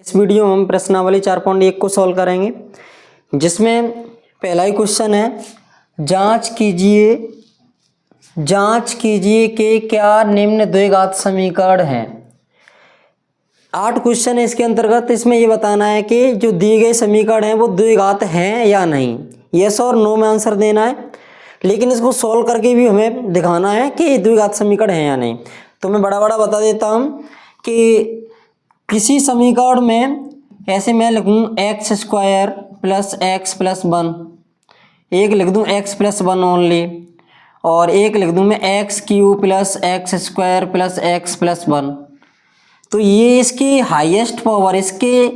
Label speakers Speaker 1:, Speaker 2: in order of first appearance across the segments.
Speaker 1: इस वीडियो में हम प्रश्नावली 4.1 को सॉल्व करेंगे, जिसमें पहला ही क्वेश्चन है, जांच कीजिए कि क्या निम्न द्विघात समीकरण हैं। 8 क्वेश्चन है इसके अंतर्गत। इसमें ये बताना है कि जो दिए गए समीकरण हैं वो द्विघात हैं या नहीं, यस और नो में आंसर देना है। लेकिन इसको सॉल्व करके भी हमें दिखाना है कि द्विघात समीकरण हैं या नहीं। तो मैं बड़ा बता देता हूँ कि किसी समीकरण में ऐसे मैं लिखूँ x square plus x plus 1, एक लिख दूँ एक्स प्लस 1 ओनली, और एक लिख दूँ मैं x cube plus x square plus x plus 1। तो ये इसकी हाईएस्ट पावर, इसके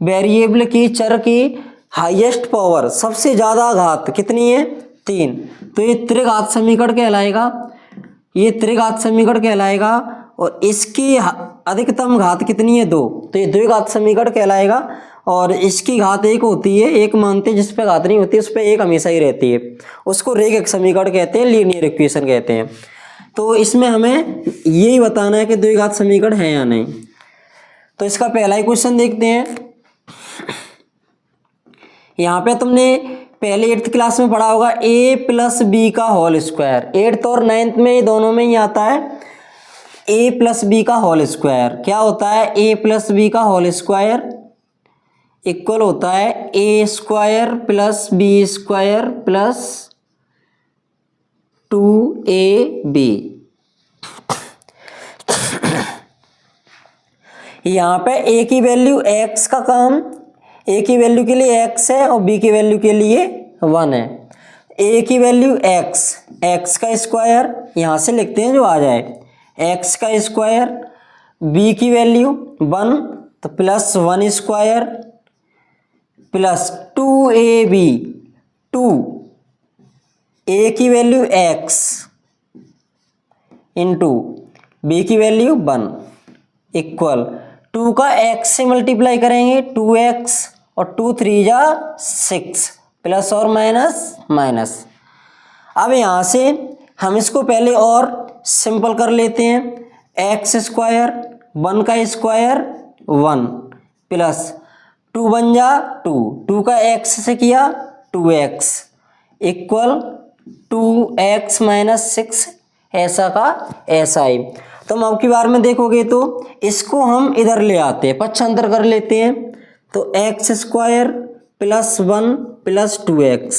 Speaker 1: वेरिएबल की चर की हाईएस्ट पावर, सबसे ज़्यादा घात कितनी है? 3। तो ये त्रिघात समीकरण कहलाएगा, और इसकी अधिकतम घात कितनी है? 2। तो ये द्विघात समीकरण कहलाएगा, और इसकी घात 1 होती है, 1 मानते हैं, जिस पे घात नहीं होती उस पे 1 हमेशा ही रहती है। उसको रैखिक समीकरण कहते हैं, लीनियर इक्वेशन कहते हैं। तो इसमें हमें यही बताना है कि द्विघात समीकरण है या नहीं। तो इसका पहला ही क्वेश्चन देखते हैं। यहाँ पे तुमने पहले 8th क्लास में पढ़ा होगा a प्लस बी का होल स्क्वायर। 8th और 9th में दोनों में ही आता है a प्लस बी का होल स्क्वायर। क्या होता है? a प्लस बी का होल स्क्वायर इक्वल होता है a square plus B square plus 2ab। यहाँ पे a की वैल्यू x का काम, a की वैल्यू के लिए x है और b की वैल्यू के लिए 1 है। a की वैल्यू x का स्क्वायर यहाँ से लिखते हैं जो आ जाए, x का स्क्वायर, b की वैल्यू 1 तो plus 1 square plus 2ab, 2 a की वैल्यू x इंटू b की वैल्यू 1 इक्वल 2 का x से मल्टीप्लाई करेंगे 2x और 2 3 जा 6 प्लस और माइनस। अब यहाँ से हम इसको पहले और सिंपल कर लेते हैं। x स्क्वायर 1 का स्क्वायर 1 प्लस 2 1 जा 2 का x से किया 2x इक्वल 2x माइनस 6, ऐसा का ऐसा ही। तो हम अब की बार में देखोगे तो इसको हम इधर ले आते हैं, पक्षांतर कर लेते हैं। तो x square plus 1 plus 2x,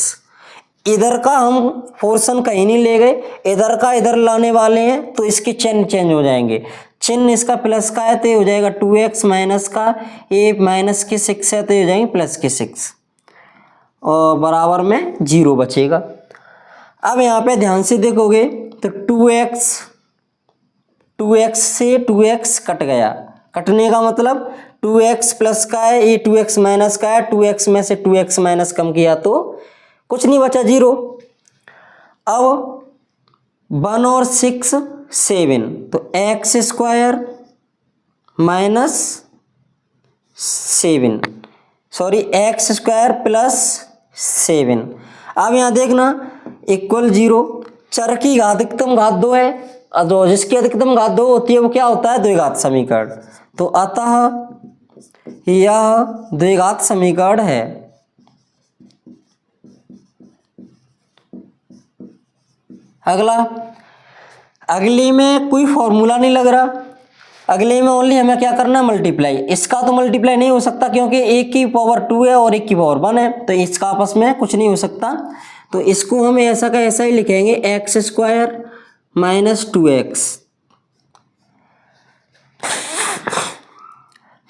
Speaker 1: इधर का हम पोर्शन कहीं नहीं ले गए, इधर का इधर लाने वाले हैं, तो इसके चिन्ह चेंज हो जाएंगे। चिन्ह इसका प्लस का है तो ये हो जाएगा 2x, माइनस का ये माइनस के 6 है तो ये हो जाएंगे प्लस के 6, और बराबर में 0 बचेगा। अब यहाँ पे ध्यान से देखोगे तो 2x से 2x कट गया, कटने का मतलब 2x प्लस का है, ये 2x माइनस का है, 2x में से 2x माइनस कम किया तो कुछ नहीं बचा, 0। अब 1 और 6 7, तो x square minus 7, sorry x square plus 7। अब यहाँ देखना इक्वल 0, चर की अधिकतम घात 2 है, और जिसकी अधिकतम घात 2 होती है वो क्या होता है? द्विघात समीकरण। तो अतः यह द्विघात समीकरण है। अगली में कोई फॉर्मूला नहीं लग रहा, अगले में ओनली हमें क्या करना है? मल्टीप्लाई। इसका तो मल्टीप्लाई नहीं हो सकता क्योंकि 1 की पावर 2 है और 1 की पावर 1 है, तो इसका आपस में कुछ नहीं हो सकता। तो इसको हम ऐसा का ऐसा ही लिखेंगे, x square minus 2x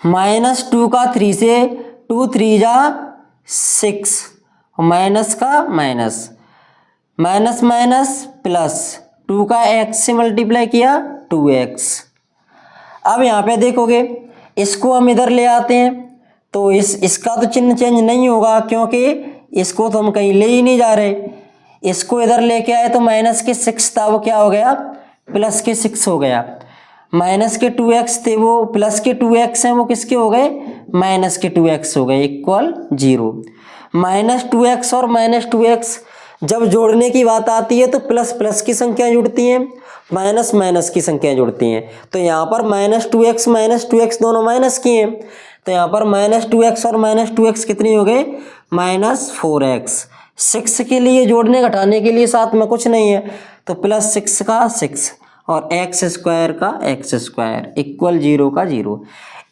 Speaker 1: minus 2 का 3 से 2 3 जा 6, माइनस का माइनस माइनस प्लस 2 का x से मल्टीप्लाई किया 2x। अब यहाँ पे देखोगे इसको हम इधर ले आते हैं, तो इसका तो चिन्ह चेंज नहीं होगा क्योंकि इसको तो हम कहीं ले ही नहीं जा रहे। इसको इधर लेके आए तो माइनस के 6 था, वो क्या हो गया? प्लस के 6 हो गया। माइनस के 2x थे, वो प्लस के 2x हैं, वो किसके हो गए? माइनस के 2x हो गए इक्वल 0। माइनस 2x और माइनस 2x जब जोड़ने की बात आती है तो प्लस प्लस की संख्या जुड़ती हैं, माइनस माइनस की संख्या जुड़ती हैं। तो यहाँ पर -2x दोनों माइनस की हैं, तो यहाँ पर -2x और -2x कितनी हो गई, -4x। 6 के लिए जोड़ने घटाने के लिए साथ में कुछ नहीं है, तो +6 का 6 और x² का x² इक्वल 0 का 0।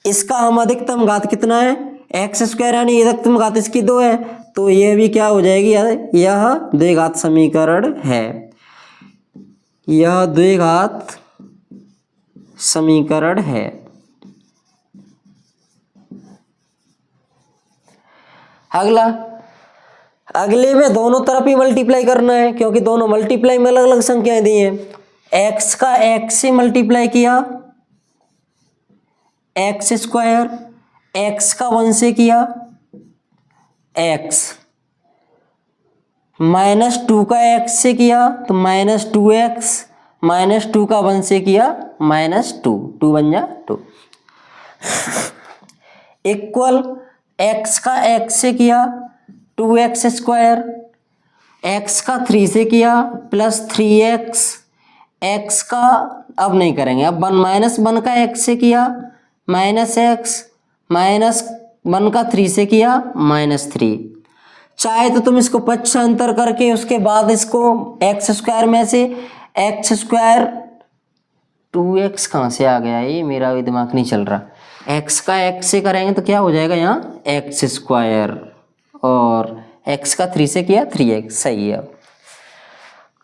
Speaker 1: इसका हम अधिकतम घात कितना है, x² यानी अधिकतम घात इसकी 2 है, तो यह भी क्या हो जाएगी, यह द्विघात समीकरण है, यह द्विघात समीकरण है। अगला, अगले में दोनों तरफ ही मल्टीप्लाई करना है, क्योंकि दोनों मल्टीप्लाई में अलग अलग संख्याएं दी हैं। x का x से मल्टीप्लाई किया x², x का 1 से किया x, -2 का x से किया तो -2x, -2 का 1 से किया -2, 2 बन जा 2, इक्वल x का x से किया 2x², x का 3 से किया +3x, x का अब नहीं करेंगे, अब -1 का x से किया -x, -1 का 3 से किया -3। चाहे तो तुम इसको पक्षांतर करके उसके बाद इसको x² में से x², 2x कहाँ से आ गया, ये मेरा भी दिमाग नहीं चल रहा, x का x से करेंगे तो क्या हो जाएगा यहाँ x² और x का 3 से किया 3x, सही है।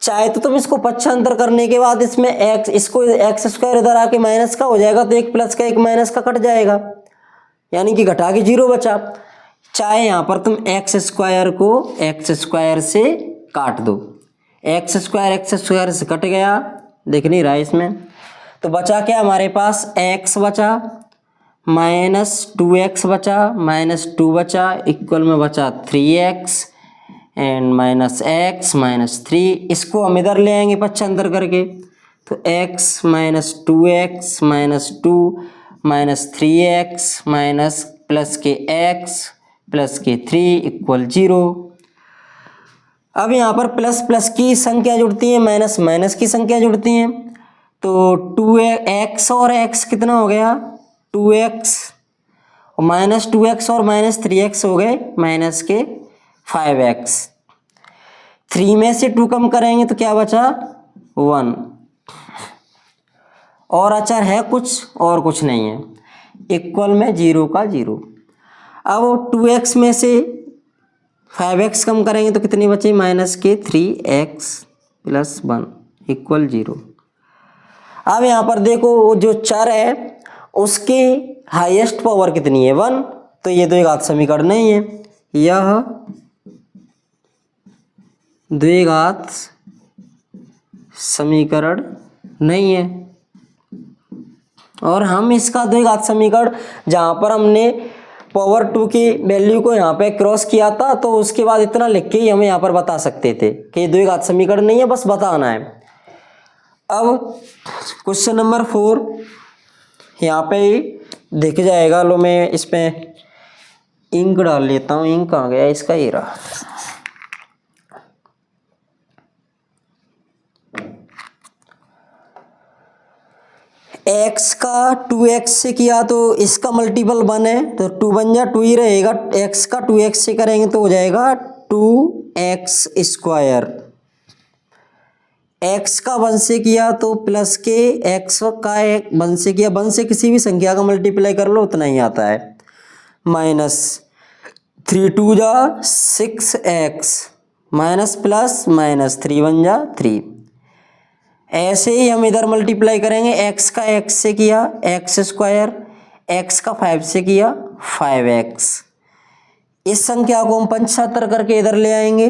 Speaker 1: चाहे तो तुम इसको पक्षांतर करने के बाद इसमें x, इसको x² इधर आके माइनस का हो जाएगा, तो एक प्लस का एक माइनस का कट जाएगा, यानी कि घटा के 0 बचा। चाहे यहाँ पर तुम x² को x² से काट दो, x² से कट गया, दिख नहीं रहा इसमें, तो बचा क्या हमारे पास, x बचा, -2x बचा, -2 बचा, इक्वल में बचा 3x एंड -x -3। इसको हम इधर ले आएंगे पक्षांतर करके, तो x -2x -2 -3x minus plus के x प्लस के 3 इक्वल 0। अब यहाँ पर प्लस प्लस की संख्या जुड़ती है, माइनस माइनस की संख्या जुड़ती हैं, तो 2x और x कितना हो गया, 2x और -2x और -3x हो गए माइनस के 5x। 3 में से 2 कम करेंगे तो क्या बचा, 1, और अचर है कुछ और कुछ नहीं है, इक्वल में 0 का 0। अब 2x में से 5x कम करेंगे तो कितनी बची, माइनस के 3x प्लस 1 इक्वल 0। अब यहाँ पर देखो जो चर है उसके हाईएस्ट पावर कितनी है, 1, तो ये द्विघात समीकरण नहीं है, यह द्विघात समीकरण नहीं है। और हम इसका द्विघात समीकरण जहाँ पर हमने पावर 2 की वैल्यू को यहाँ पे क्रॉस किया था, तो उसके बाद इतना लिख के ही हमें यहाँ पर बता सकते थे कि द्विघात समीकरण नहीं है, बस बताना है। अब क्वेश्चन नंबर 4 यहाँ पे ही दिख जाएगा, लो मैं इस पे इंक डाल लेता हूँ, इंक कहाँ गया इसका, ये रहा। x का 2x से किया तो इसका मल्टीपल 1 है, तो 2 बन जा 2 ही रहेगा, x का 2x से करेंगे तो हो जाएगा 2x²। x का 1 से किया तो प्लस के x का 1 से किया, 1 से किसी भी संख्या का मल्टीप्लाई कर लो उतना ही आता है, माइनस 3 2 जा 6x माइनस प्लस माइनस 3 बन जा 3। ऐसे ही हम इधर मल्टीप्लाई करेंगे, x का x से किया x², x का 5 से किया 5x। इस संख्या को हम पंचांतर करके इधर ले आएंगे,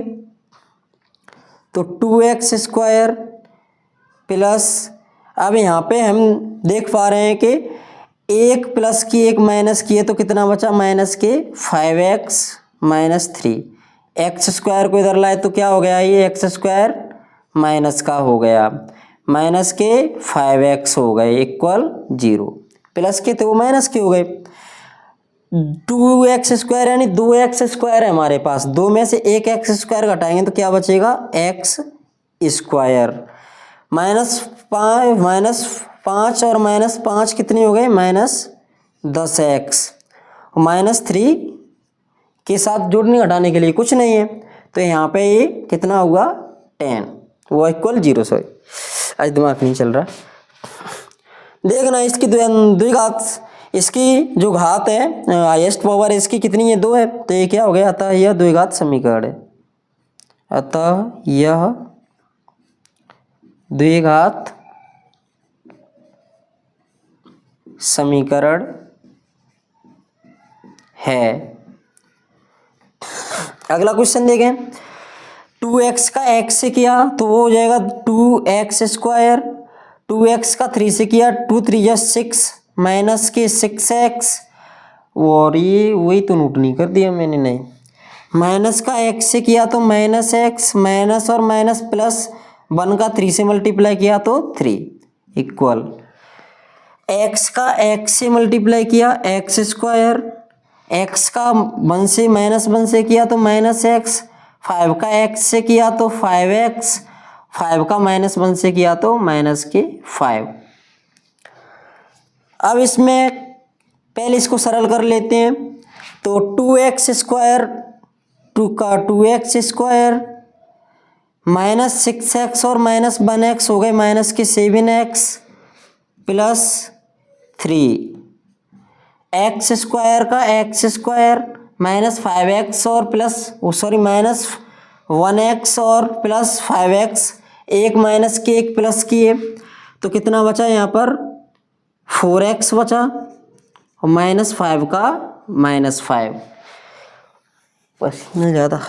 Speaker 1: तो 2x² प्लस, अब यहाँ पे हम देख पा रहे हैं कि एक प्लस की एक माइनस की है, तो कितना बचा, माइनस के 5x माइनस 3। x² को इधर लाए तो क्या हो गया, ये x² माइनस का हो गया, माइनस के 5x हो गए इक्वल 0, प्लस के तो वो माइनस के हो गए। 2x² यानी 2x² है हमारे पास, 2 में से एक x² घटाएंगे तो क्या बचेगा, x²। -5 और -5 कितनी हो गए, -10x, -3 के साथ जोड़ने घटाने के लिए कुछ नहीं है, तो यहाँ पे ये कितना हुआ 10, वो इक्वल 0। सॉरी आज दिमाग नहीं चल रहा। देखना इसकी द्विघात, इसकी जो घात है हाईएस्ट पावर इसकी कितनी है 2 है, तो ये क्या हो गया, अतः यह द्विघात समीकरण है। अतः यह द्विघात समीकरण है। अगला क्वेश्चन देखें, 2x का x से किया तो वो हो जाएगा 2x², 2x का 3 से किया 2 3 जा 6 माइनस के 6x, और ये वही तो नोट नहीं कर दिया मैंने, नहीं। माइनस का x से किया तो -x, माइनस और माइनस प्लस 1 का 3 से मल्टीप्लाई किया तो 3 इक्वल x का x से मल्टीप्लाई किया x², x का 1 से -1 से किया तो -x, 5 का x से किया तो 5x, 5 का -1 से किया तो -5। अब इसमें पहले इसको सरल कर लेते हैं, तो 2x² 2 का 2x² -6x और -1x हो गए -7x प्लस 3, x² का x² -5x और प्लस -1x और प्लस 5x, एक माइनस के एक प्लस किए तो कितना बचा यहाँ पर 4x बचा, और -5 का -5, पसीना ज़्यादा।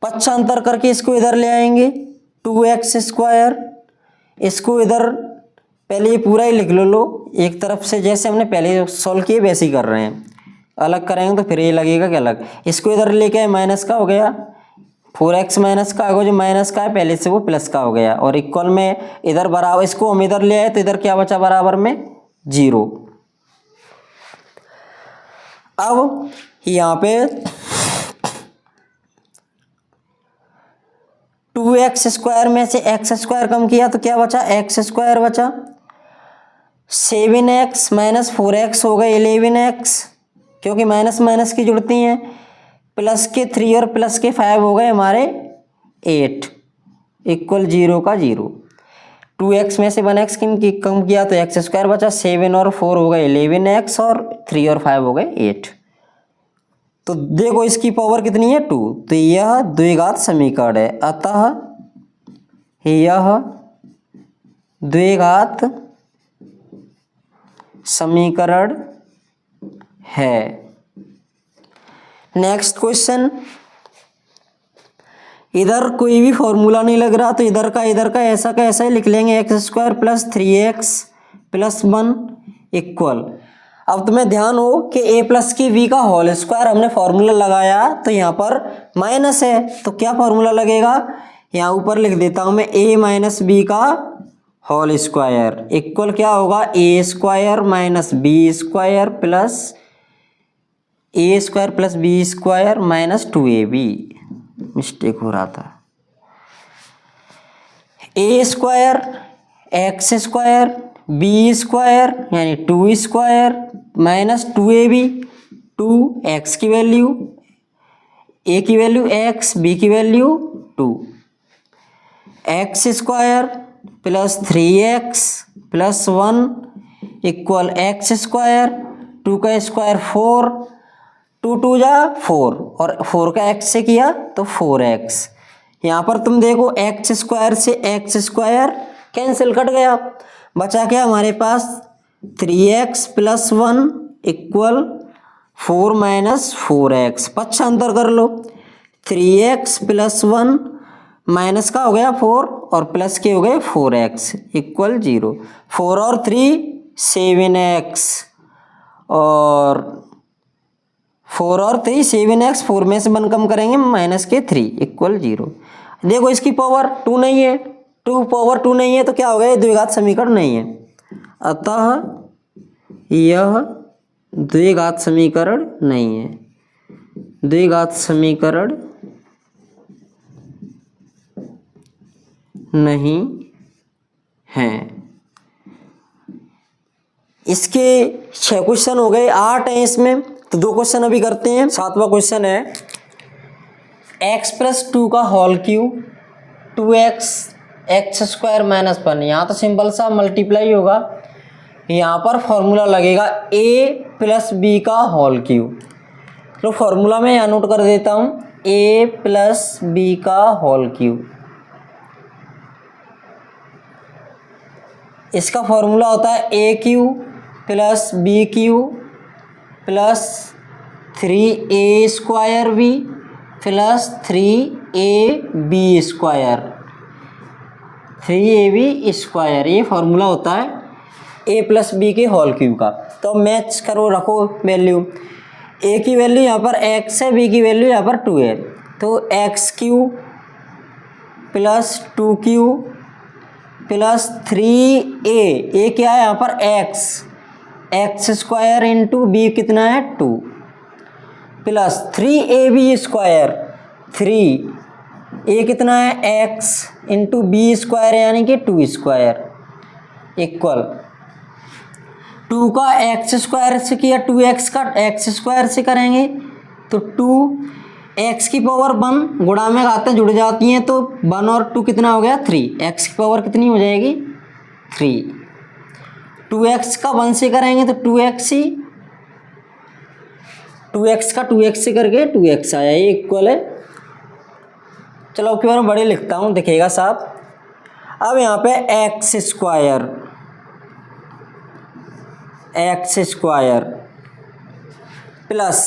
Speaker 1: पक्षांतर करके इसको इधर ले आएंगे 2x², इसको इधर पहले ये पूरा ही लिख लो एक तरफ से, जैसे हमने पहले सॉल्व किए वैसे ही कर रहे हैं, अलग करेंगे तो फिर ये लगेगा कि अलग। इसको इधर लेके आए माइनस का हो गया 4x, माइनस का आगे जो माइनस का है पहले से वो प्लस का हो गया, और इक्वल में इधर बराबर, इसको हम इधर ले आए तो इधर क्या बचा बराबर में 0। अब यहाँ पे 2x² में से x² कम किया तो क्या बचा x² बचा, 7x -4x हो गए 11x, क्योंकि माइनस माइनस की जुड़ती हैं, प्लस के 3 और प्लस के 5 हो गए हमारे 8 इक्वल 0 का 0। 2x में से 1x कम किया तो x² बचा, 7 और 4 हो गए 11x और 3 और 5 हो गए 8। तो देखो इसकी पावर कितनी है 2, तो यह द्विघात समीकरण है। अतः यह द्विघात समीकरण है। नेक्स्ट क्वेश्चन, इधर कोई भी फॉर्मूला नहीं लग रहा तो इधर का ऐसा का ऐसा ही लिख लेंगे, x² plus 3x plus 1 equal. अब तुम्हें ध्यान हो कि a प्लस की v का होल स्क्वायर हमने फॉर्मूला लगाया तो यहाँ पर माइनस है, तो क्या फॉर्मूला लगेगा, यहाँ ऊपर लिख देता हूँ मैं a माइनस बी का होल स्क्वायर इक्वल क्या होगा a² minus b² plus a² plus b² minus 2ab। Mistake हो रहा था, a² x² b² यानी 2² माइनस 2ab, 2x की वैल्यू, a की वैल्यू x, b की value 2, x² plus 3x plus 1 equal x², 2 का स्क्वायर 4, 2 2 जा 4 और 4 का x से किया तो 4x। यहाँ पर तुम देखो x² से x² कैंसिल कट गया, बचा क्या हमारे पास 3x plus 1 equal 4 minus 4x। पक्षांतर कर लो, 3x प्लस 1 माइनस का हो गया 4 और प्लस के हो गए 4x इक्वल 0। 4 और 3 7x और 4 और 3 7x, 4 में से 1 कम करेंगे माइनस के 3 इक्वल 0। देखो इसकी पावर 2 नहीं है, 2 पावर 2 नहीं है तो क्या हो गया, द्विघात समीकरण नहीं है। अतः यह द्विघात समीकरण नहीं है, द्विघात समीकरण नहीं है। इसके 6 क्वेश्चन हो गए, 8 हैं इसमें, तो 2 क्वेश्चन अभी करते हैं। 7वां क्वेश्चन है x प्लस 2 का whole cube 2x x square minus 1। यहाँ तो सिंपल सा मल्टीप्लाई होगा, यहाँ पर फॉर्मूला लगेगा a प्लस बी का होल क्यूब। तो फॉर्मूला में यहाँ नोट कर देता हूँ, a प्लस बी का होल क्यूब। इसका फॉर्मूला होता है a cube plus b cube plus 3a square b plus 3ab square, 3ab square, ये फॉर्मूला होता है a प्लस बी के होल क्यूब का। तो मैच करो, रखो वैल्यू, a की वैल्यू यहाँ पर x है, b की वैल्यू यहाँ पर 2 है, तो x Q plus 2q plus 3a क्या है यहाँ पर x स्क्वायर इंटू बी कितना है 2 प्लस 3ab स्क्वायर, 3a कितना है x इंटू बी स्क्वायर यानी कि 2 स्क्वायर इक्वल 2 का x स्क्वायर से किया, 2x का x स्क्वायर से करेंगे तो 2x की पावर 1 गुणा में घातें जुड़ जाती हैं, तो 1 और 2 कितना हो गया 3, x की पावर कितनी हो जाएगी 3। 2x का 1 से करेंगे तो 2x ही, 2x का 2x से करके 2x आया, ये इक्वल है। चलो उसके बारे में बड़े लिखता हूँ, दिखेगा साहब। अब यहाँ पे एक्स स्क्वायर प्लस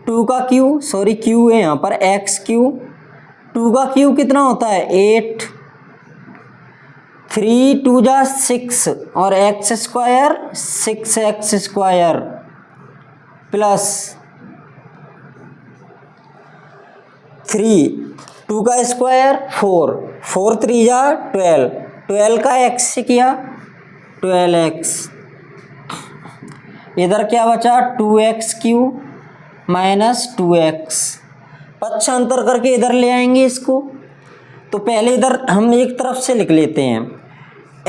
Speaker 1: 2 का क्यू, सॉरी क्यू है यहाँ पर एक्स क्यू, 2 का क्यू कितना होता है 8, 3 2 जा 6 और x square 6x square plus 3 2 का स्क्वायर 4, 4 3 जा 12, 12 का x से किया 12x, इधर क्या बचा 2x क्यू माइनस 2x, पक्षांतर करके इधर ले आएंगे इसको। तो पहले इधर हम एक तरफ से लिख लेते हैं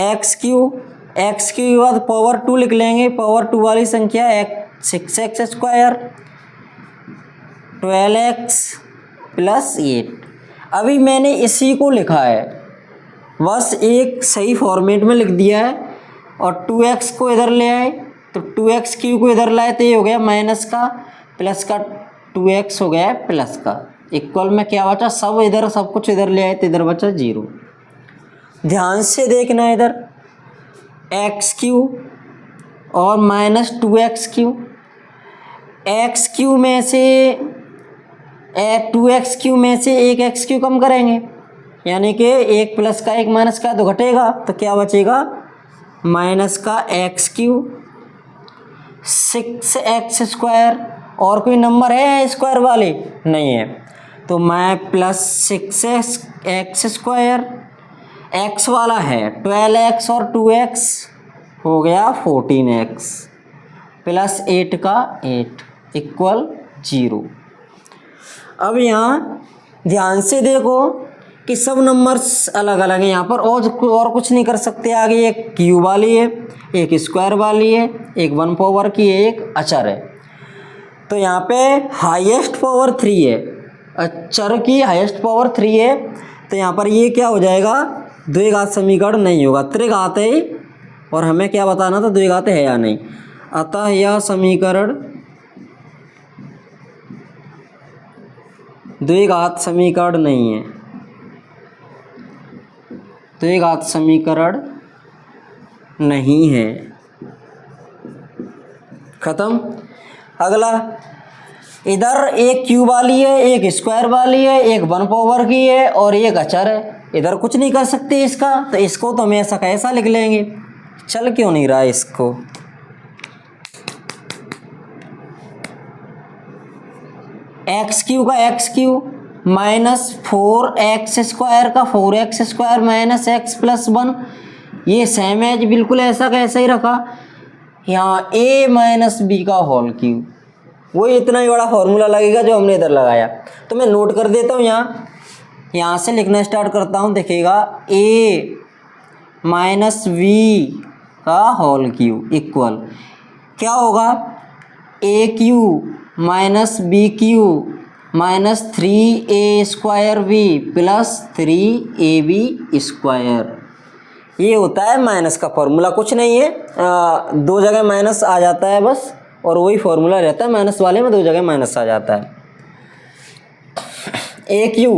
Speaker 1: x क्यू के बाद पावर 2 लिख लेंगे, पावर 2 वाली संख्या 6x स्क्वायर 12x प्लस 8। अभी मैंने इसी को लिखा है, बस एक सही फॉर्मेट में लिख दिया है, और 2x को इधर ले आए तो 2x क्यू को इधर लाए तो ये हो गया माइनस का, प्लस का 2x हो गया प्लस का, इक्वल में क्या बचा सब इधर, सब कुछ इधर ले आए तो इधर बचा 0। ध्यान से देखना, इधर एक्स क्यू और minus 2x Q, x Q में से 2x क्यू में से एक एक्स क्यू कम करेंगे, यानी कि एक प्लस का एक माइनस का तो घटेगा, तो क्या बचेगा माइनस का एक्स क्यू 6x स्क्वायर, और कोई नंबर है स्क्वायर वाले नहीं है, तो मैं प्लस 6x स्क्वायर, x वाला है 12x और 2x हो गया 14x प्लस 8 का 8 इक्वल 0। अब यहाँ ध्यान से देखो कि सब नंबर्स अलग अलग हैं यहाँ पर, और कुछ नहीं कर सकते आगे। एक क्यूब वाली है, एक स्क्वायर वाली है, एक 1 पावर की है, एक अचर है। तो यहाँ पे हाईएस्ट पावर 3 है, अचर की हाईएस्ट पावर 3 है, तो यहाँ पर ये क्या हो जाएगा द्विघात समीकरण नहीं होगा, त्रिघात है, और हमें क्या बताना था द्विघात है या नहीं। अतः यह समीकरण द्विघात समीकरण नहीं है, द्विघात समीकरण नहीं है। खत्म। अगला, इधर एक क्यूब वाली है, एक स्क्वायर वाली है, एक 1 पावर की है और एक अचर है, इधर कुछ नहीं कर सकते इसका, तो इसको तो हम ऐसा कैसा लिख लेंगे। चल क्यों नहीं रहा इसको, एक्स क्यू का x Q minus 4x square का 4x square minus x plus 1, ये सेम है बिल्कुल ऐसा कैसा ही रखा। यहाँ a माइनस बी का होल क्यूब, वो इतना ही बड़ा फॉर्मूला लगेगा जो हमने इधर लगाया। तो मैं नोट कर देता हूँ, यहाँ से लिखना स्टार्ट करता हूँ। देखिएगा a माइनस v का होल क्यूब इक्वल क्या होगा, a cube minus b cube minus 3a² b plus 3ab square. ये होता है माइनस का फॉर्मूला, कुछ नहीं है, दो जगह माइनस आ जाता है बस, और वही फॉर्मूला रहता है, माइनस वाले में दो जगह माइनस आ जाता है। ए क्यू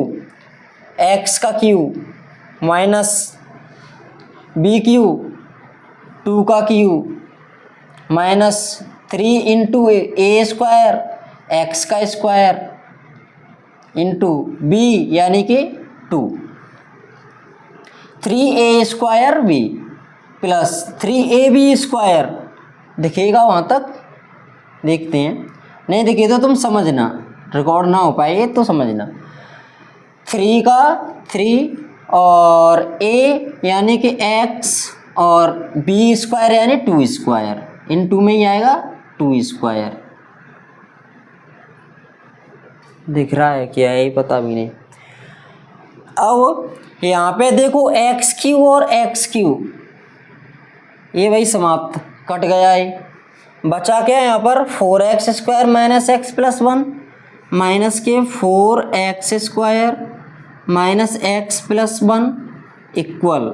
Speaker 1: एक्स का क्यू माइनस बी क्यू 2 का Q minus 3 into a² x का स्क्वायर इंटू बी यानी कि 2 3a² b plus 3ab square. दिखेगा वहाँ तक, देखते हैं, नहीं दिखे तो तुम समझना, रिकॉर्ड ना हो पाए तो समझना। 3 का 3 और a यानी कि x और b स्क्वायर यानी 2 स्क्वायर, इन 2 में ही आएगा 2 स्क्वायर। दिख रहा है क्या, यही पता भी नहीं। अब यहाँ पे देखो एक्स क्यू और एक्स क्यू, ये वही समाप्त, कट गया है। बचा क्या यहाँ पर 4x² minus x plus 1 minus के 4x² minus x plus 1 equal,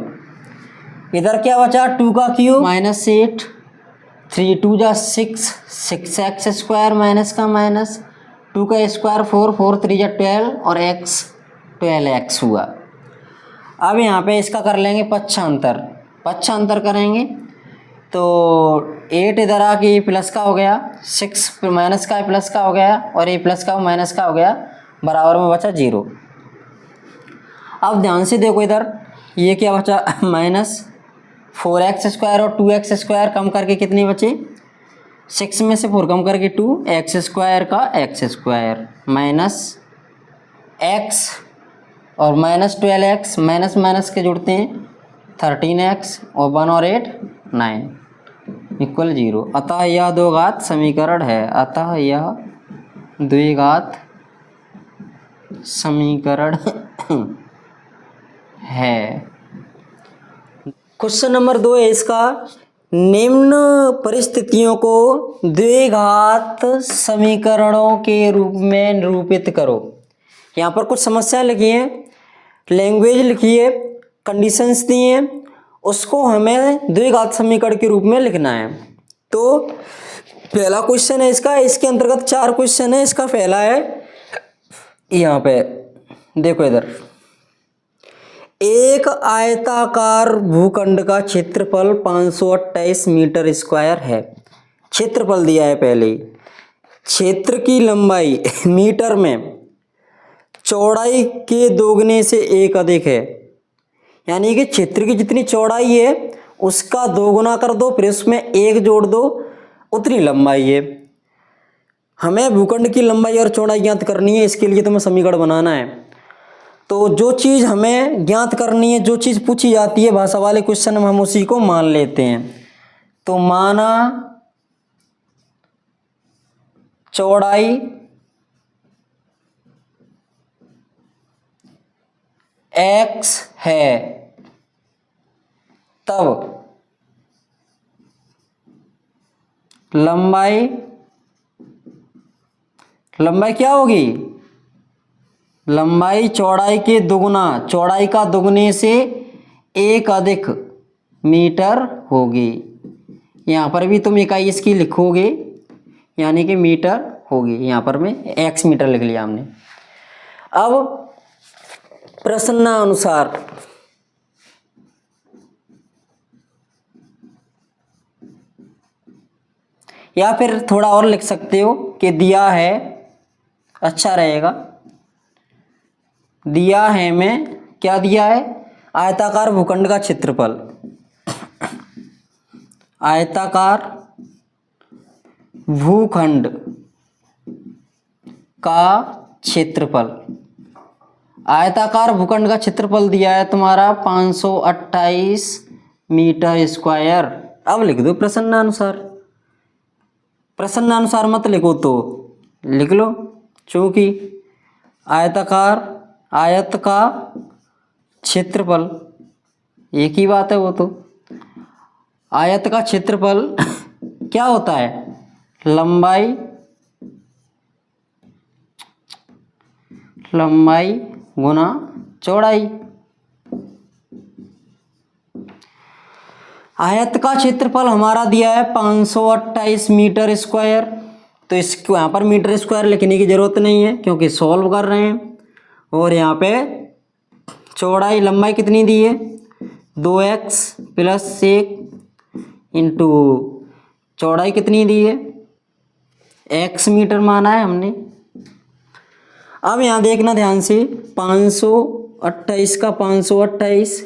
Speaker 1: इधर क्या बचा 2 का क्यूब माइनस 8 3 2 जा 6 6x² माइनस का माइनस 2 का स्क्वायर 4 4 3 जा 12 और x 12x हुआ। अब यहाँ पे इसका कर लेंगे पक्षांतर करेंगे तो 8 इधर आ के प्लस का हो गया, 6 माइनस का प्लस का हो गया और ये प्लस का माइनस का हो गया, बराबर में बचा 0। अब ध्यान से देखो इधर ये क्या बचा माइनस 4x² और 2x² कम करके कितने बचे, 6 में से 4 कम करके 2 x² का x² माइनस x और माइनस 12x माइनस माइनस के जुड़ते हैं 13x और 1 और 8 9 इक्वल 0। अतः यह द्विघात समीकरण है, अतः यह द्विघात समीकरण है। क्वेश्चन नंबर 2 है इसका, निम्न परिस्थितियों को द्विघात समीकरणों के रूप में निरूपित करो। यहाँ पर कुछ समस्याएं लिखी हैं, लैंग्वेज लिखी है, कंडीशंस दी हैं, उसको हमें द्विघात समीकरण के रूप में लिखना है। तो पहला क्वेश्चन है इसका, इसके अंतर्गत 4 क्वेश्चन है। इसका पहला है यहाँ पे देखो इधर, एक आयताकार भूखंड का क्षेत्रफल 528 मीटर स्क्वायर है। क्षेत्रफल दिया है पहले ही, क्षेत्र की लंबाई मीटर में चौड़ाई के दोगुने से 1 अधिक है, यानी कि क्षेत्र की जितनी चौड़ाई है उसका दोगुना कर दो, फिर उसमें 1 जोड़ दो, उतनी लंबाई है। हमें भूखंड की लंबाई और चौड़ाई ज्ञात करनी है, इसके लिए तुम्हें समीकरण बनाना है। तो जो चीज़ हमें ज्ञात करनी है, जो चीज़ पूछी जाती है भाषा वाले क्वेश्चन में, हम उसी को मान लेते हैं। तो माना चौड़ाई x है, तब लंबाई क्या होगी, लंबाई चौड़ाई के दुगुना, चौड़ाई का दुगने से 1 अधिक मीटर होगी। यहाँ पर भी तुम इकाई इसकी लिखोगे, यानी कि मीटर होगी। यहाँ पर में x मीटर लिख लिया हमने। अब प्रश्नानुसार या फिर थोड़ा और लिख सकते हो कि दिया है, अच्छा रहेगा। दिया है में क्या दिया है, आयताकार भूखंड का क्षेत्रफल, आयताकार भूखंड का क्षेत्रफल, आयताकार भूखंड का क्षेत्रफल दिया है तुम्हारा 528 मीटर स्क्वायर। अब लिख दो प्रश्नानुसार, प्रश्नानुसार मत लिखो तो लिख लो, चूंकि आयताकार, आयत का क्षेत्रफल एक ही बात है वो तो। आयत का क्षेत्रफल क्या होता है, लंबाई गुना चौड़ाई। आयत का क्षेत्रफल हमारा दिया है 528 मीटर स्क्वायर, तो इसको यहाँ पर मीटर स्क्वायर लिखने की जरूरत नहीं है क्योंकि सॉल्व कर रहे हैं। और यहाँ पे चौड़ाई लंबाई कितनी दी है, 2x + 1 इंटू चौड़ाई कितनी दी है, x मीटर माना है हमने। अब यहाँ देखना ध्यान से, 528 का 528,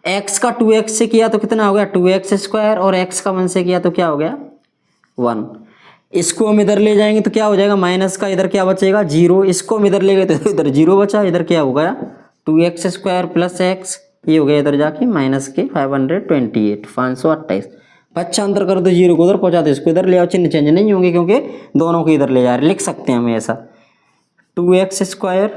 Speaker 1: x का 2x से किया तो कितना हो गया 2x², और x का 1 से किया तो क्या हो गया 1। इसको हम इधर ले जाएंगे तो क्या हो जाएगा, माइनस का इधर क्या बचेगा 0, इसको हम इधर ले गए तो इधर 0 बचा, इधर क्या हो गया 2x² + x, ये हो गया इधर जाके माइनस के 528 528। पक्षांतर कर दो 0 को उधर पहुँचा दो, इसको इधर ले आओ, चिन्ह चेंज नहीं होंगे क्योंकि दोनों को इधर ले जा रहे, लिख सकते हैं हम ऐसा 2x²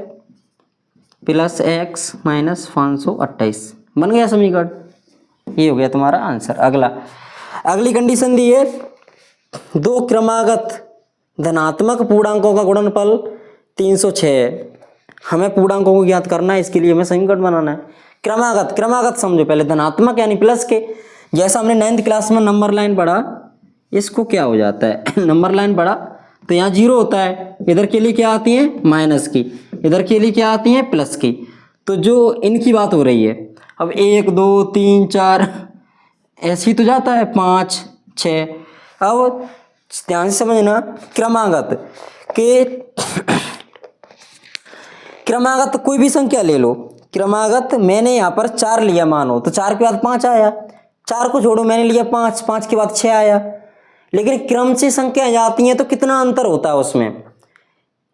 Speaker 1: + x - 528 बन गया समीकरण। ये हो गया तुम्हारा आंसर। अगली कंडीशन दी है, दो क्रमागत धनात्मक पूर्णांकों का गुणनफल 306 है। हमें पूर्णांकों को ज्ञात करना है, इसके लिए हमें समीकरण बनाना है। क्रमागत समझो पहले, धनात्मक यानी प्लस के, जैसा हमने 9th क्लास में नंबर लाइन पढ़ा, इसको क्या हो जाता है नंबर लाइन पढ़ा तो यहाँ 0 होता है, इधर के लिए क्या आती है माइनस की, इधर के लिए क्या आती है प्लस की। तो जो इनकी बात हो रही है, अब 1 2 3 4 ऐसे ही तो जाता है 5 6। अब ध्यान से समझना, क्रमागत कोई भी संख्या ले लो, क्रमागत मैंने यहाँ पर 4 लिया मानो, तो 4 के बाद 5 आया, 4 को छोड़ो मैंने लिया 5, 5 के बाद 6 आया। लेकिन क्रम से संख्या जाती हैं तो कितना अंतर होता है उसमें,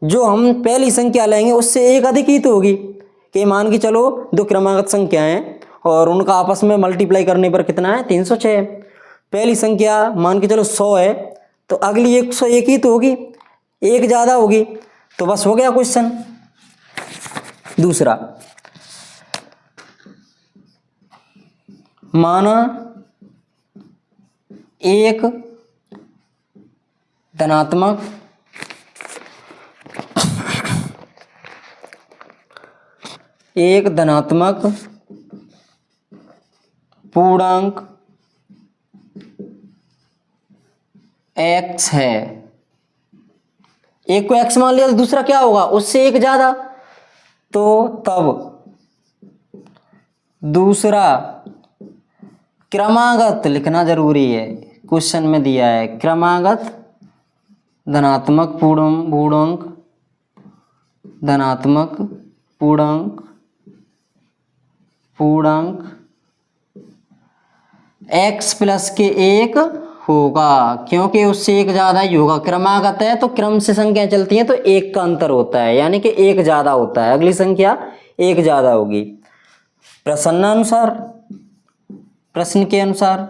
Speaker 1: जो हम पहली संख्या लेंगे उससे एक अधिक ही तो होगी। कि मान के चलो दो क्रमागत संख्याएं हैं और उनका आपस में मल्टीप्लाई करने पर कितना है 306। पहली संख्या मान के चलो 100 है तो अगली 101 ही तो होगी, एक ज़्यादा होगी, तो बस हो गया क्वेश्चन। दूसरा, माना एक धनात्मक पूर्णांक x है, एक को x मान लिया तो दूसरा क्या होगा उससे एक ज्यादा, तो तब दूसरा क्रमागत लिखना जरूरी है, क्वेश्चन में दिया है क्रमागत धनात्मक पूर्णांक x प्लस के 1 होगा, क्योंकि उससे एक ज्यादा ही होगा। क्रमागत है तो क्रम से संख्या चलती है तो एक का अंतर होता है, यानी कि एक ज्यादा होता है, अगली संख्या एक ज्यादा होगी। प्रश्न के अनुसार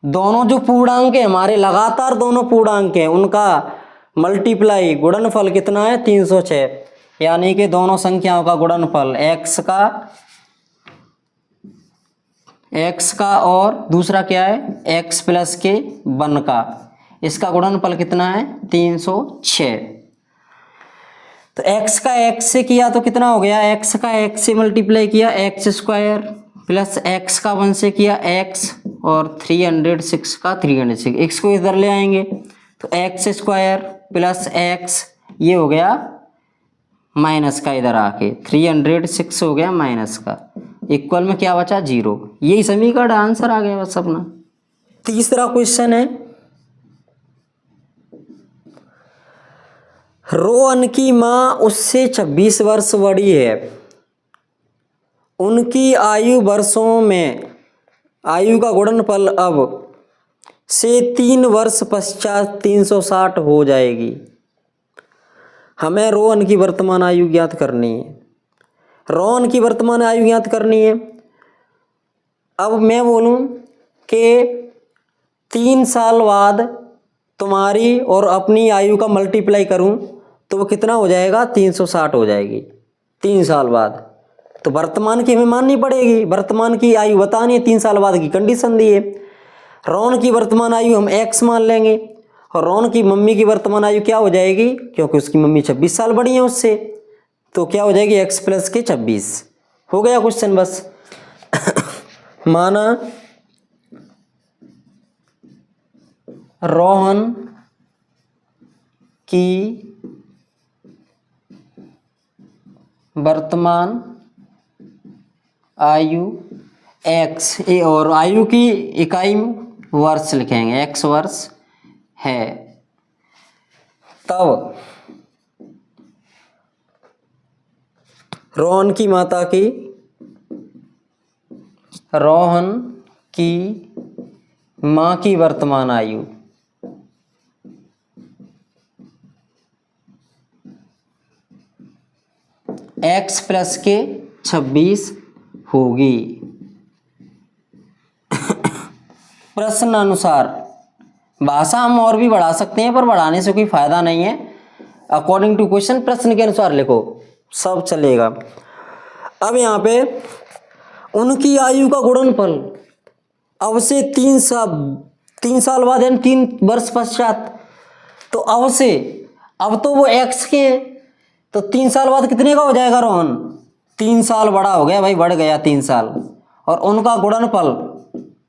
Speaker 1: दोनों जो पूर्णांक है हमारे, लगातार दोनों पूर्णांक हैं, उनका मल्टीप्लाई गुणनफल कितना है 306, यानी कि दोनों संख्याओं का गुणनफल x का और दूसरा क्या है x प्लस के 1 का, इसका गुणनफल कितना है 306। तो x का x से किया तो कितना हो गया, x का x से मल्टीप्लाई किया x² प्लस x का 1 से किया x, और 306 का 306, x को इधर ले आएंगे तो x² प्लस x, ये हो गया माइनस का, इधर आके 306 हो गया माइनस का, इक्वल में क्या बचा 0। यही समीकरण आंसर आ गया बस अपना। तीसरा क्वेश्चन है, रोहन की माँ उससे 26 वर्ष बड़ी है, उनकी आयु वर्षों में आयु का गुणनफल अब से 3 वर्ष पश्चात 360 हो जाएगी। हमें रोहन की वर्तमान आयु ज्ञात करनी है, रोहन की वर्तमान आयु ज्ञात करनी है। अब मैं बोलूं कि 3 साल बाद तुम्हारी और अपनी आयु का मल्टीप्लाई करूं तो वो कितना हो जाएगा 360 हो जाएगी 3 साल बाद। तो वर्तमान की हमें माननी पड़ेगी, वर्तमान की आयु बतानी है, 3 साल बाद की कंडीशन दी है। रोहन की वर्तमान आयु हम x मान लेंगे और रोहन की मम्मी की वर्तमान आयु क्या हो जाएगी, क्योंकि उसकी मम्मी 26 साल बड़ी है उससे, तो क्या हो जाएगी x प्लस के 26। हो गया क्वेश्चन बस। माना रोहन की वर्तमान आयु x, और आयु की इकाई वर्ष लिखेंगे, x वर्ष है, तब रोहन की माँ की वर्तमान आयु x प्लस के 26 होगी। प्रश्न अनुसार, भाषा हम और भी बढ़ा सकते हैं पर बढ़ाने से कोई फायदा नहीं है। अकॉर्डिंग टू क्वेश्चन प्रश्न के अनुसार लिखो, सब चलेगा। अब यहाँ पे उनकी आयु का गुणनफल, अब से 3 साल बाद यानी 3 वर्ष पश्चात, तो अब तो वो x के हैं, तो 3 साल बाद कितने का हो जाएगा रोहन, 3 साल बड़ा हो गया भाई, बढ़ गया 3 साल, और उनका गुणनफल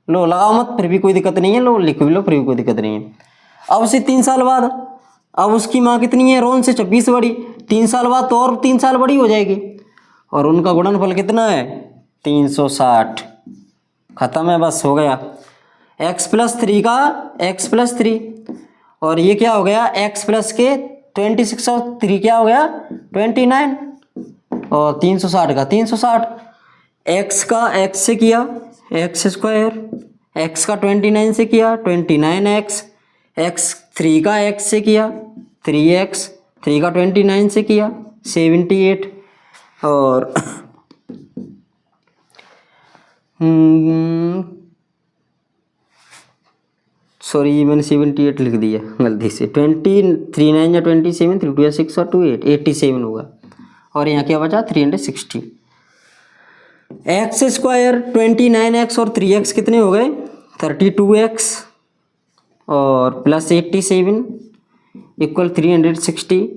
Speaker 1: लो, लगाओ मत, फिर भी कोई दिक्कत नहीं है, लो लिख भी लो, फिर भी कोई दिक्कत नहीं है। अब से 3 साल बाद, अब उसकी माँ कितनी है, रोहन से 26 बड़ी, 3 साल बाद तो और 3 साल बड़ी हो जाएगी, और उनका गुणनफल कितना है 360। खत्म है, बस हो गया। x प्लस 3 का x प्लस 3, और ये क्या हो गया x प्लस के 26 और 3 क्या हो गया 29, और 360 का 360, x का x से किया x स्क्वायर, x का 29 से किया 29x, x 3 का x से किया 3x, 3 का 29 से किया 78, और सॉरी मैंने 78 लिख दिया गलती से, 23 9 या 27, 3 2 6 और 2 8, 87 होगा, और यहाँ क्या बचा 360। एक्स स्क्वायर 29x और 3x कितने हो गए 32x, और प्लस 87 इक्वल 360।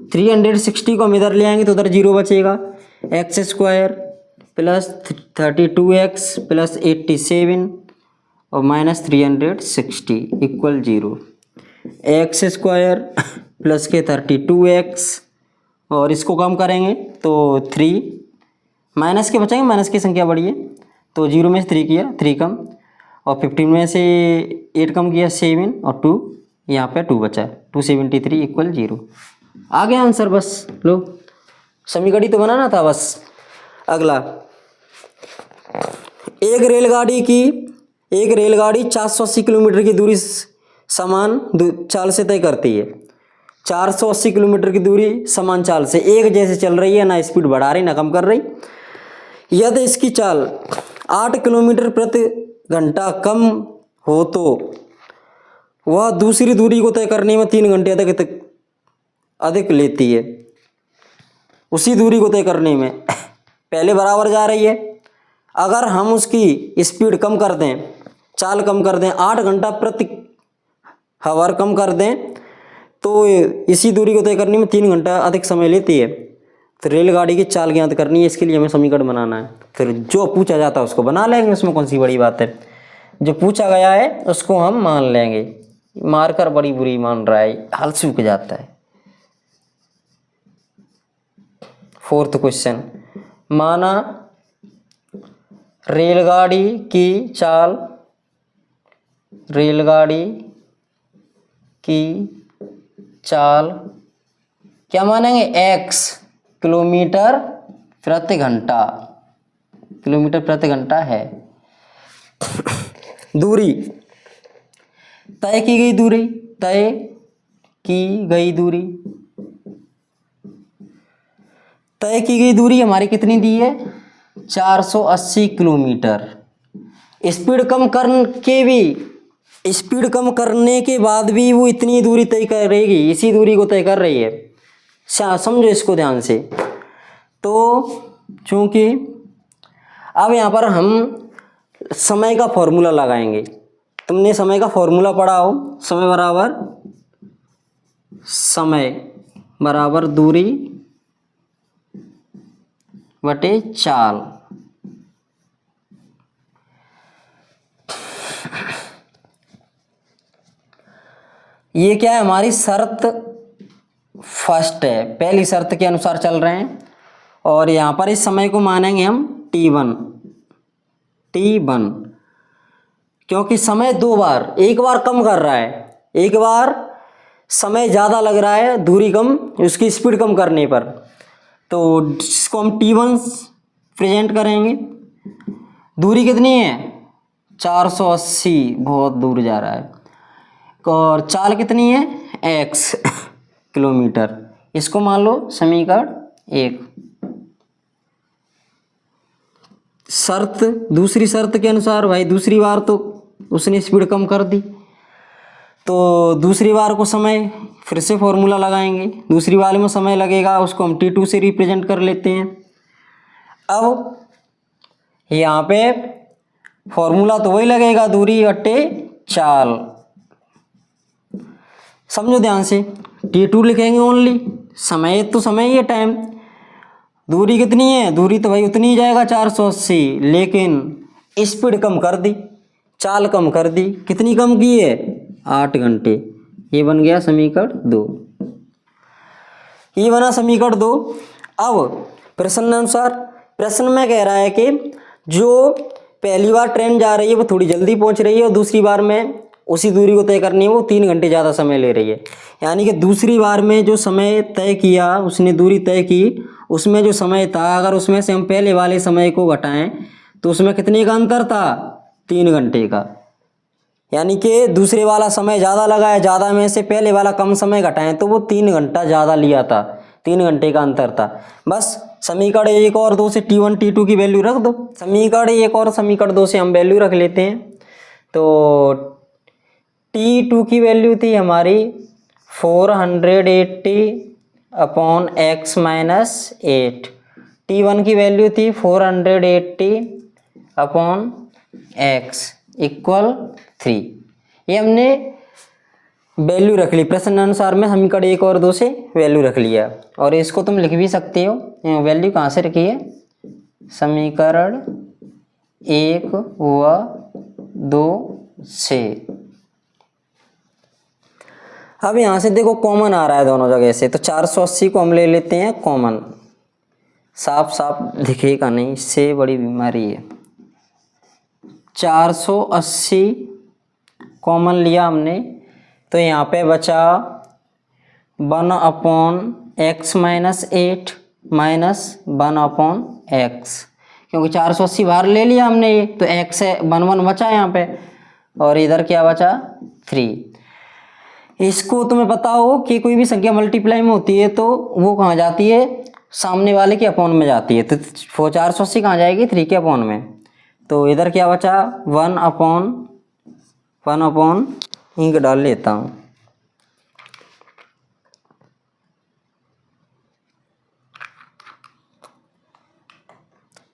Speaker 1: 360 को हम इधर ले आएंगे तो उधर 0 बचेगा, x square plus 32x plus 87 और minus 360 equal 0। X square plus के 32x, और इसको कम करेंगे तो 3, माइनस के बचेंगे, माइनस की संख्या बढ़ी है तो 0 में से 3 किया 3 कम, और 15 में से 8 कम किया 7, और 2 यहाँ पे 2 बचा 273 इक्वल 0। आ गया आंसर, बस लो समीकरण तो बनाना था बस। अगला, एक रेलगाड़ी 480 किलोमीटर की दूरी समान चाल से तय करती है। 480 किलोमीटर की दूरी समान चाल से एक जैसे चल रही है, ना स्पीड बढ़ा रही ना कम कर रही। यदि इसकी चाल 8 किलोमीटर प्रति घंटा कम हो तो वह दूसरी दूरी को तय करने में 3 घंटे अधिक लेती है। उसी दूरी को तय करने में पहले बराबर जा रही है, अगर हम उसकी स्पीड कम कर दें, चाल कम कर दें, 8 घंटा प्रति हवर कम कर दें, तो इसी दूरी को तय करने में 3 घंटा अधिक समय लेती है। तो रेलगाड़ी की चाल ज्ञात करनी है, इसके लिए हमें समीकरण बनाना है। फिर जो पूछा जाता है उसको बना लेंगे, उसमें कौन सी बड़ी बात है। जो पूछा गया है उसको हम मान लेंगे। मारकर बड़ी बुरी मान रहा है, हल सूख जाता है। 4th क्वेश्चन, माना रेलगाड़ी की चाल क्या मानेंगे x किलोमीटर प्रति घंटा है। दूरी तय की गई दूरी हमारी कितनी दी है 480 किलोमीटर। स्पीड कम करने के बाद भी वो इतनी दूरी तय करेगी, इसी दूरी को तय कर रही है। समझो इसको ध्यान से। तो चूँकि अब यहाँ पर हम समय का फॉर्मूला लगाएंगे। तुमने समय का फॉर्मूला पढ़ा हो, समय बराबर दूरी बटे चाल। ये क्या है, हमारी शर्त फर्स्ट है, पहली शर्त के अनुसार चल रहे हैं। और यहाँ पर इस समय को मानेंगे हम t1, क्योंकि समय दो बार, एक बार कम कर रहा है, एक बार समय ज़्यादा लग रहा है, दूरी कम, उसकी स्पीड कम करने पर, तो इसको हम t1 प्रेजेंट करेंगे। दूरी कितनी है 480, बहुत दूर जा रहा है। और चाल कितनी है x किलोमीटर, इसको मान लो समीकरण 1। शर्त, दूसरी शर्त के अनुसार भाई दूसरी बार तो उसने स्पीड कम कर दी, तो दूसरी बार को समय फिर से फॉर्मूला लगाएंगे। दूसरी बार में समय लगेगा, उसको हम t2 से रिप्रेजेंट कर लेते हैं। अब यहाँ पे फॉर्मूला तो वही लगेगा, दूरी बटे चाल। समझो ध्यान से, t2 लिखेंगे ओनली, समय तो समय ही है, टाइम। दूरी कितनी है, दूरी तो भाई उतनी ही जाएगा 480, लेकिन स्पीड कम कर दी, चाल कम कर दी। कितनी कम की है 8 घंटे। ये बन गया समीकरण 2, ये बना समीकरण 2। अब प्रश्न अनुसार, प्रश्न में कह रहा है कि जो पहली बार ट्रेन जा रही है वो थोड़ी जल्दी पहुंच रही है, और दूसरी बार में उसी दूरी को तय करनी है वो 3 घंटे ज़्यादा समय ले रही है। यानी कि दूसरी बार में जो समय तय किया, उसने दूरी तय की, उसमें जो समय था, अगर उसमें से हम पहले वाले समय को घटाएं तो उसमें कितने का अंतर था 3 घंटे का। यानी कि दूसरे वाला समय ज़्यादा लगा है, ज़्यादा में से पहले वाला कम समय घटाएं तो वो 3 घंटा ज़्यादा लिया था, 3 घंटे का अंतर था। बस समीकरण 1 और 2 से t1 t2 की वैल्यू रख दो। समीकरण 1 और समीकरण 2 से हम वैल्यू रख लेते हैं। तो t2 की वैल्यू थी हमारी 480 अपॉन x माइनस 8, t1 की वैल्यू थी 480 अपॉन x इक्वल 3। ये हमने वैल्यू रख ली, प्रश्न अनुसार में समीकरण 1 और 2 से वैल्यू रख लिया। और इसको तुम लिख भी सकते हो, वैल्यू कहाँ से रखी है, समीकरण 1 व 2 से। अब यहाँ से देखो कॉमन आ रहा है दोनों जगह से, तो 480 को हम ले लेते हैं कॉमन, साफ साफ दिखेगा नहीं, इससे बड़ी बीमारी है। 480 कॉमन लिया हमने, तो यहाँ पे बचा 1 upon x minus 8 minus 1 upon x, क्योंकि 480 बाहर ले लिया हमने ये, तो x है 1 बचा यहाँ पे, और इधर क्या बचा 3। इसको तुम्हें पता हो कि कोई भी संख्या मल्टीप्लाई में होती है तो वो कहाँ जाती है, सामने वाले के अपॉन में जाती है। तो 480 कहाँ जाएगी 3 के अपॉन में, तो इधर क्या बचा 1 अपॉन इंक डाल लेता हूँ।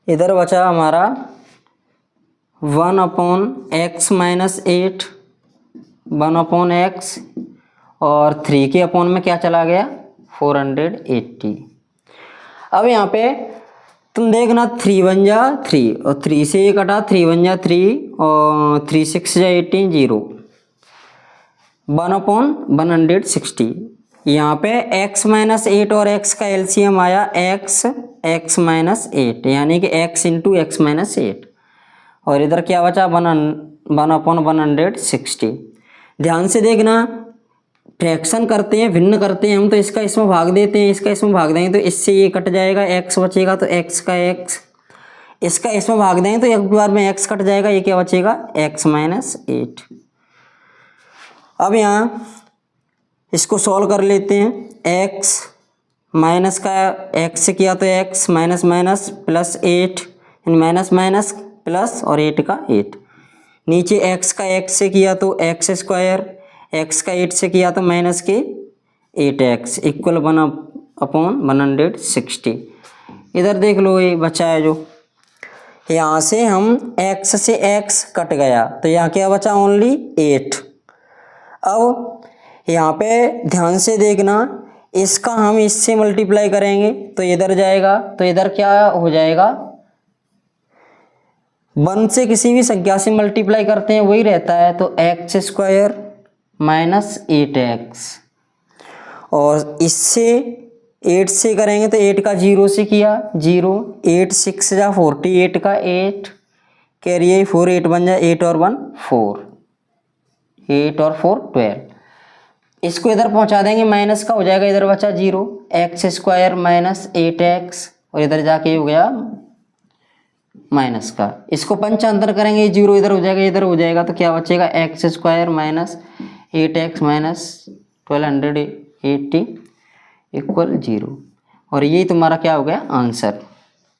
Speaker 1: इधर बचा हमारा 1 upon x minus 8, 1 upon x, और 3 के अपॉन में क्या चला गया 480। अब यहाँ पे तुम देखना 3 1 जा 3, और 3 से 1 कटा, 3 1 जा 3, और 3 6 जा 18, 0, 1 अपॉन 160। यहाँ पे x माइनस 8 और x का एलसीएम आया x माइनस 8, यानी कि x इंटू x माइनस 8, और इधर क्या बचा 1 अपॉन 160। ध्यान से देखना, फ्रैक्शन करते हैं, भिन्न करते हैं हम, तो इसका इसमें भाग देते हैं, इसका इसमें भाग देंगे तो इससे ये कट जाएगा, x बचेगा, तो x का x, इसका इसमें भाग देंगे तो एक बार में x कट जाएगा, ये क्या बचेगा x माइनस 8। अब यहाँ इसको सॉल्व कर लेते हैं। x माइनस का x से किया तो x, minus minus plus 8, minus minus plus, और 8 का 8। नीचे x का x से किया तो x स्क्वायर, x का 8 से किया तो माइनस के 8x इक्वल 1 अपॉन 160। इधर देख लो ये बचा है जो, यहाँ से हम x से x कट गया तो यहाँ क्या बचा ओनली 8। अब यहाँ पे ध्यान से देखना, इसका हम इससे मल्टीप्लाई करेंगे तो इधर जाएगा, तो इधर क्या हो जाएगा, 1 से किसी भी संख्या से मल्टीप्लाई करते हैं वही रहता है, तो x स्क्वायर माइनस 8x, और इससे 8 से करेंगे तो 8 का 0 से किया 0, 8 6 जा 48 का 8 कैरी है 4, 8 बन जाए 8 और 1 4, 8 और 4 12। इसको इधर पहुंचा देंगे, माइनस का हो जाएगा, इधर बचा 0, x स्क्वायर माइनस 8x, और इधर जाके ये हो गया माइनस का। इसको पंचांतर करेंगे, 0 इधर हो जाएगा इधर हो जाएगा, तो क्या बचेगा x square minus 8x minus 1280 equal 0। और ये तुम्हारा क्या हो गया आंसर।